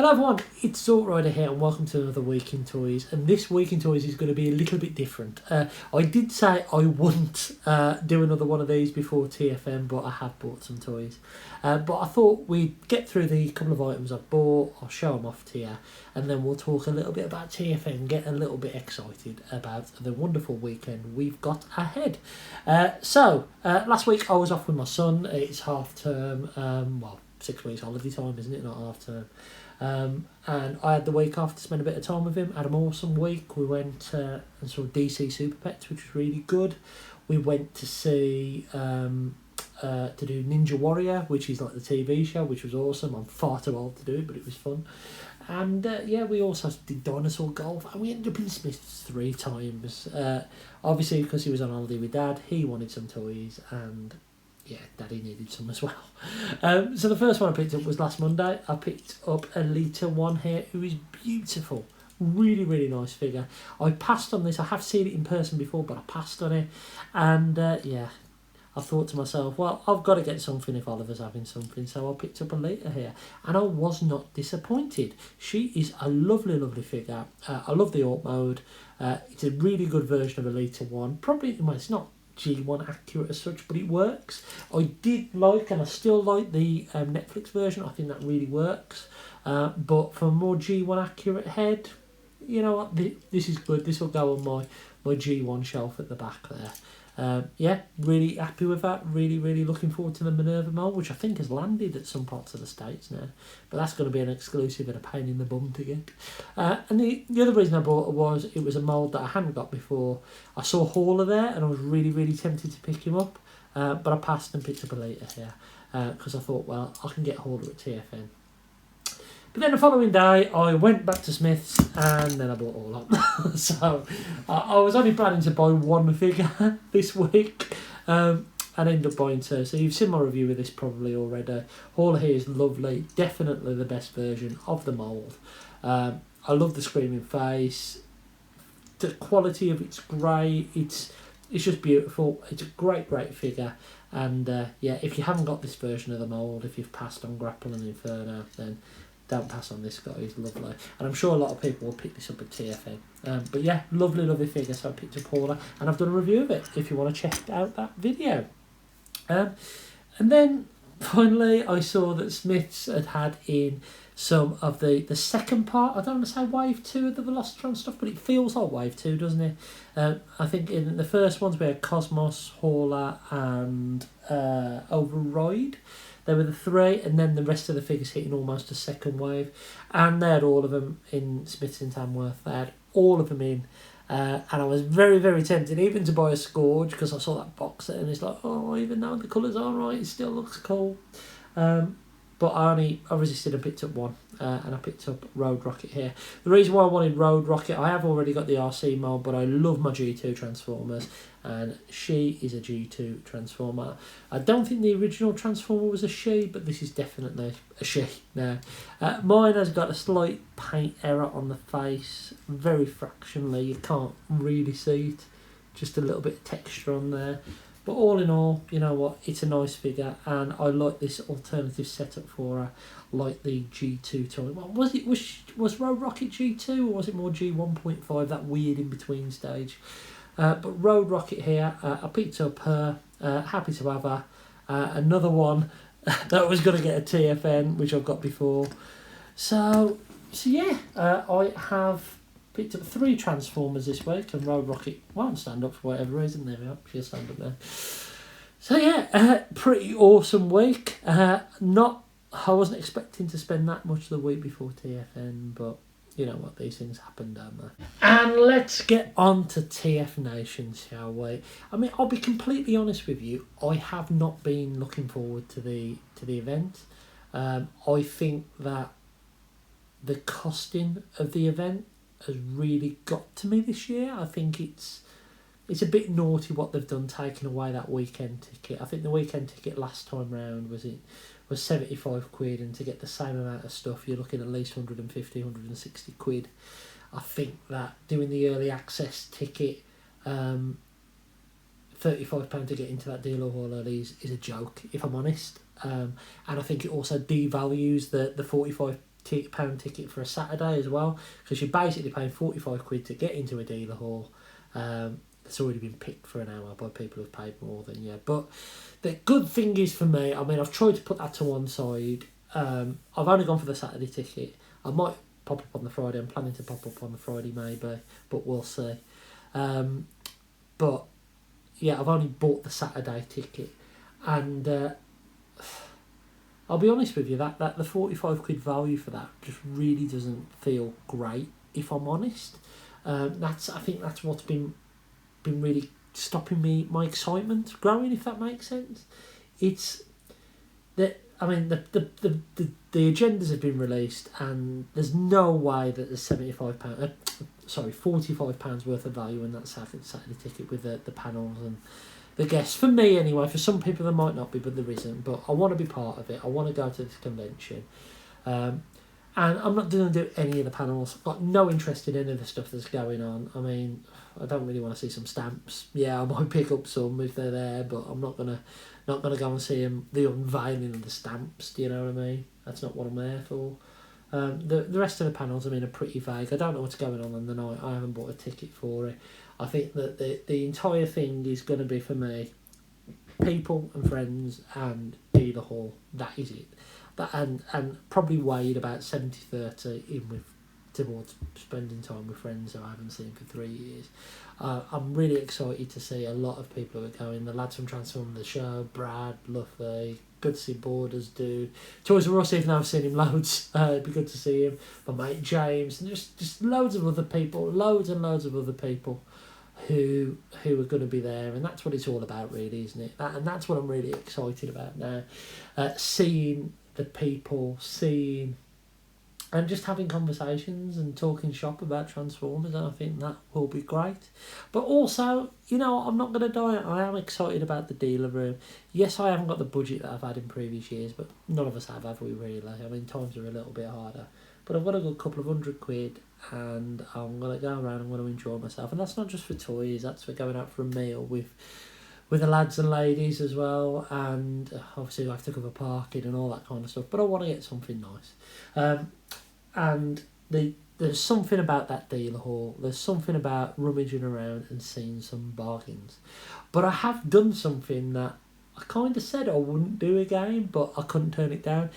Hello everyone, it's Salt Rider here and welcome to another Week in Toys, and this Week in Toys is going to be a little bit different. I did say I wouldn't do another one of these before TFN, but I have bought some toys. But I thought we'd get through the couple of items I've bought, I'll show them off to you, and then we'll talk a little bit about TFN, get a little bit excited about the wonderful weekend we've got ahead. Last week I was off with my son. It's half term, 6 weeks holiday time, isn't it, not half term. And I had the week off to spend a bit of time with him. Had an awesome week. We went and saw DC Super Pets, which was really good. We went to see to do Ninja Warrior, which is like the TV show, which was awesome. I'm far too old to do it, but it was fun. And we also did dinosaur golf, and we ended up in Smith's 3 times. Obviously, because he was on holiday with Dad, he wanted some toys, and Daddy needed some as well. So the first one I picked up was last Monday. I picked up a Elite one here, who is beautiful. Really, really nice figure. I passed on this. I have seen it in person before, but I passed on it. And I thought to myself, well, I've got to get something if Oliver's having something. So I picked up a Elite here, and I was not disappointed. She is a lovely, lovely figure. I love the Alt mode. It's a really good version of Elite 1. Probably, well, it's not G1 accurate as such, but it works. I did like, and I still like, the Netflix version. I think that really works. But for a more G1 accurate head, you know what, this is good. This will go on my G1 shelf at the back there. Really happy with that. Really, really looking forward to the Minerva Mold, which I think has landed at some parts of the States now. But that's going to be an exclusive and a pain in the bum to get. And the other reason I bought it was a mould that I hadn't got before. I saw Hauler there, and I was really, really tempted to pick him up. But I passed and picked up a later here. Because I thought, well, I can get Hauler at TFN. But then the following day, I went back to Smith's, and then I bought all up. So I was only planning to buy one figure this week, and ended up buying 2. So you've seen my review of this probably already. Hauler here is lovely, definitely the best version of the mould. I love the screaming face. The quality of it's great. It's just beautiful. It's a great, great figure. And if you haven't got this version of the mould, if you've passed on Grapple and Inferno, then don't pass on this guy. He's lovely, and I'm sure a lot of people will pick this up at TFN. But yeah, lovely, lovely figure. So I picked up Paula, and I've done a review of it if you want to check out that video. And then finally, I saw that Smiths had in some of the second part. I don't want to say wave 2 of the Velocitron stuff, but it feels like wave 2, doesn't it? I think in the first ones we had Cosmos, Hauler, and Override. They were the 3, and then the rest of the figures hitting almost a second wave. And they had all of them in Smiths and Tamworth. They had all of them in. And I was very, very tempted even to buy a Scourge, because I saw that box set, and it's like, oh, even though the colours aren't right, it still looks cool. But I resisted and picked up one, and I picked up Road Rocket here. The reason why I wanted Road Rocket, I have already got the RC mold, but I love my G2 Transformers, and she is a G2 Transformer. I don't think the original Transformer was a she, but this is definitely a she now. Mine has got a slight paint error on the face, very fractionally, you can't really see it, just a little bit of texture on there. But all in all, you know what, it's a nice figure, and I like this alternative setup for her, like the G2 toy. Well, was Road Rocket G2, or was it more G1.5, that weird in-between stage? But Road Rocket here, I picked up her, happy to have her. Another one that was going to get a TFN, which I've got before. So I have picked up 3 Transformers this week, and Road Rocket won't stand up for whatever reason. There we are, she'll stand up there. So pretty awesome week. I wasn't expecting to spend that much the week before TFN, but you know what, these things happen, don't they? And let's get on to TFNation, shall we? I mean, I'll be completely honest with you, I have not been looking forward to the event. I think that the costing of the event has really got to me this year. I think it's a bit naughty what they've done, taking away that weekend ticket. I think the weekend ticket last time round was 75 quid, and to get the same amount of stuff you're looking at least 150, 160 quid. I think that doing the early access ticket, £35 to get into that dealer hall early is a joke, if I'm honest. And I think it also devalues the £45 £40 ticket for a Saturday as well, because you're basically paying £45 to get into a dealer hall. It's already been picked for an hour by people who've paid more than you. But the good thing is for me, I mean, I've tried to put that to one side. I've only gone for the Saturday ticket. I might pop up on the Friday. I'm planning to pop up on the Friday maybe, but we'll see. But yeah, I've only bought the Saturday ticket, and I'll be honest with you, that the £45 value for that just really doesn't feel great, if I'm honest. I think that's what's been really stopping my excitement growing, if that makes sense. It's that, I mean, the agendas have been released, and there's no way that there's £45 worth of value in that Saturday ticket with the panels and the guests. For me anyway, for some people there might not be, but there isn't. But I want to be part of it. I want to go to this convention. And I'm not going to do any of the panels. I've got no interest in any of the stuff that's going on. I mean, I don't really want to see some stamps. Yeah, I might pick up some if they're there, but I'm not gonna go and see the unveiling of the stamps. Do you know what I mean? That's not what I'm there for. The rest of the panels, I mean, are pretty vague. I don't know what's going on the night. I haven't bought a ticket for it. I think that the entire thing is going to be, for me, people and friends and dealer hall. That is it. And probably weighed about 70-30 towards spending time with friends who I haven't seen for 3 years. I'm really excited to see a lot of people who are going. The lads from Transform the Show, Brad, Luffy, good to see Borders dude. Toys R Us, even though I've seen him loads, it'd be good to see him. My mate James, and just loads of other people, loads and loads of other people who are going to be there, and that's what it's all about, really, isn't it? And that's what I'm really excited about now. Seeing the people, and just having conversations and talking shop about Transformers, and I think that will be great. But also, I'm not going to die. I am excited about the dealer room. Yes, I haven't got the budget that I've had in previous years, but none of us have we really? I mean, times are a little bit harder. But I've got a good couple of £100, and I'm going to go around, I'm going to enjoy myself. And that's not just for toys, that's for going out for a meal with the lads and ladies as well, and obviously I have to cover parking and all that kind of stuff, but I want to get something nice. And there's something about that dealer hall, there's something about rummaging around and seeing some bargains. But I have done something that I kind of said I wouldn't do again, but I couldn't turn it down,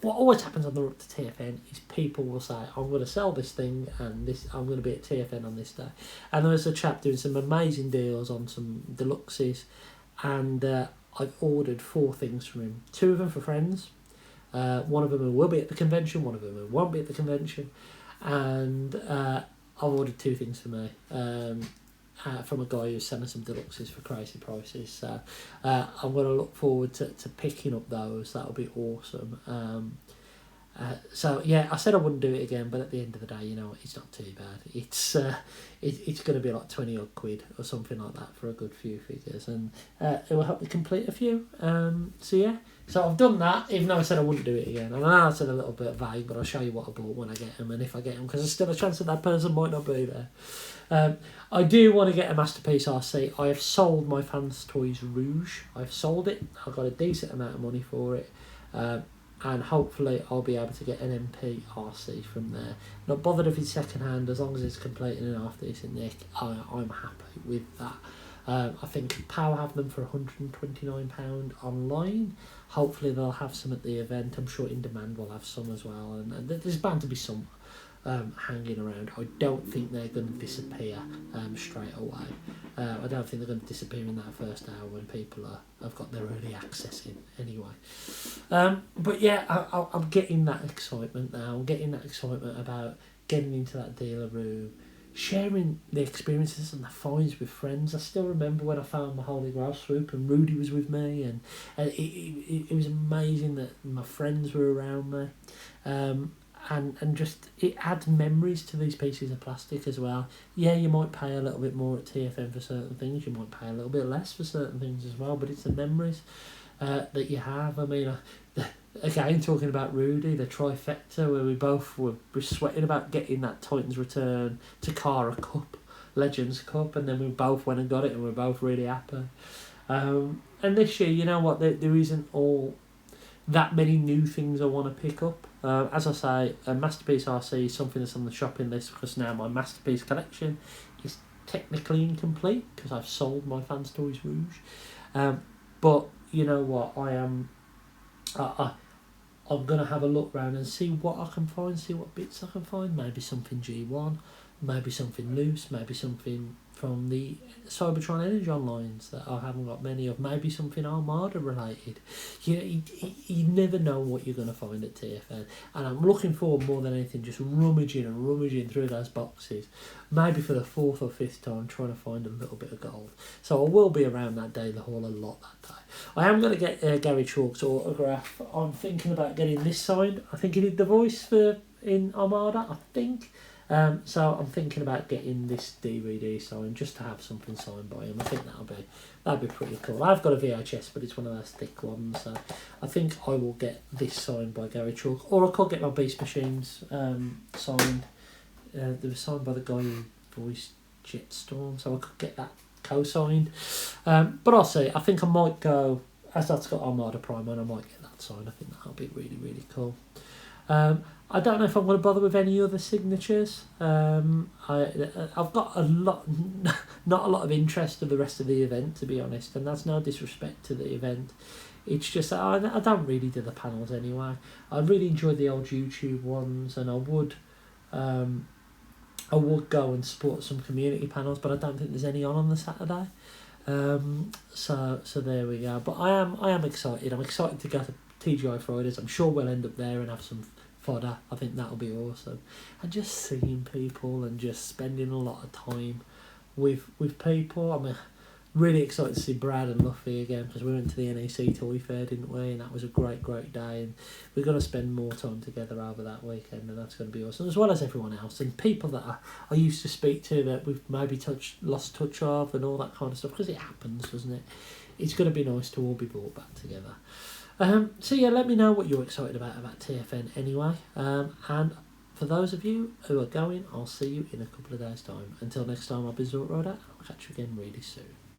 what always happens on the road to TFN is people will say, I'm going to sell this thing and I'm going to be at TFN on this day. And there was a chap doing some amazing deals on some deluxes, and I've ordered 4 things from him. 2 of them for friends, one of them will be at the convention, one of them won't be at the convention, and I've ordered 2 things for me. From a guy who's selling some deluxes for crazy prices. So I'm going to look forward to picking up those. That'll be awesome. So yeah, I said I wouldn't do it again, but at the end of the day, it's not too bad. It's going to be like 20 odd quid or something like that for a good few figures, and it will help me complete a few. So yeah, so I've done that, even though I said I wouldn't do it again. And I know I said a little bit vague, but I'll show you what I bought when I get them, and if I get them, because there's still a chance that person might not be there. I do want to get a Masterpiece RC. I have sold my Fans Toys Rouge. I've sold it. I've got a decent amount of money for it. And hopefully I'll be able to get an MP RC from there. Not bothered if it's second hand, as long as it's complete and in half decent nick, I'm happy with that. I think Power have them for £129 online. Hopefully they'll have some at the event. I'm sure In Demand will have some as well, and there's bound to be some hanging around. I don't think they're going to disappear straight away. I don't think they're going to disappear in that first hour when people have got their early access in anyway. But yeah, I'm getting that excitement now. I'm getting that excitement about getting into that dealer room, sharing the experiences and the finds with friends. I still remember when I found my Holy Grail swoop and Rudy was with me, and it was amazing that my friends were around me. And just, it adds memories to these pieces of plastic as well. Yeah, you might pay a little bit more at TFN for certain things, you might pay a little bit less for certain things as well, but it's the memories that you have. I mean, again, talking about Rudy, the trifecta, where we both were sweating about getting that Titans Return Takara Cup, Legends Cup, and then we both went and got it, and we're both really happy. And this year, you know what, there isn't all that many new things I want to pick up. As I say, a Masterpiece RC is something that's on the shopping list because now my Masterpiece collection is technically incomplete because I've sold my Fans Toys Rouge. But you know what, I'm going to have a look round and see what I can find, see what bits I can find. Maybe something G1, maybe something loose, maybe something from the Cybertron Energon lines that I haven't got many of, maybe something Armada related. You never know what you're going to find at TFN, and I'm looking forward more than anything just rummaging through those boxes, maybe for the 4th or 5th time trying to find a little bit of gold. So I will be around that Daily Hall a lot that day. I am going to get Gary Chalk's autograph. I'm thinking about getting this signed. I think he did the voice in Armada, I think. So I'm thinking about getting this DVD signed just to have something signed by him. I think that'd be pretty cool. I've got a VHS, but it's one of those thick ones. So I think I will get this signed by Gary Chalk, or I could get my Beast Machines signed. They were signed by the guy who voiced Jetstorm, so I could get that co-signed. But I'll see. I think I might go, as that's got Armada Prime on, I might get that signed. I think that'll be really, really cool. I don't know if I'm going to bother with any other signatures. I've got not a lot of interest in the rest of the event, to be honest, and that's no disrespect to the event. It's just I don't really do the panels anyway. I really enjoyed the old YouTube ones, and I would go and support some community panels, but I don't think there's any on the Saturday. So there we go. But I am excited. I'm excited to go to TGI Fridays. I'm sure we'll end up there and have some fodder. I think that'll be awesome. And just seeing people and just spending a lot of time with people. I'm really excited to see Brad and Luffy again because we went to the NEC Toy Fair, didn't we? And that was a great day. And we're going to spend more time together over that weekend, and that's going to be awesome, as well as everyone else and people that I used to speak to that we've maybe lost touch of and all that kind of stuff, because it happens, doesn't it? It's going to be nice to all be brought back together. So yeah, let me know what you're excited about TFN anyway. And for those of you who are going, I'll see you in a couple of days' time. Until next time, I've been Zort Rider, and I'll catch you again really soon.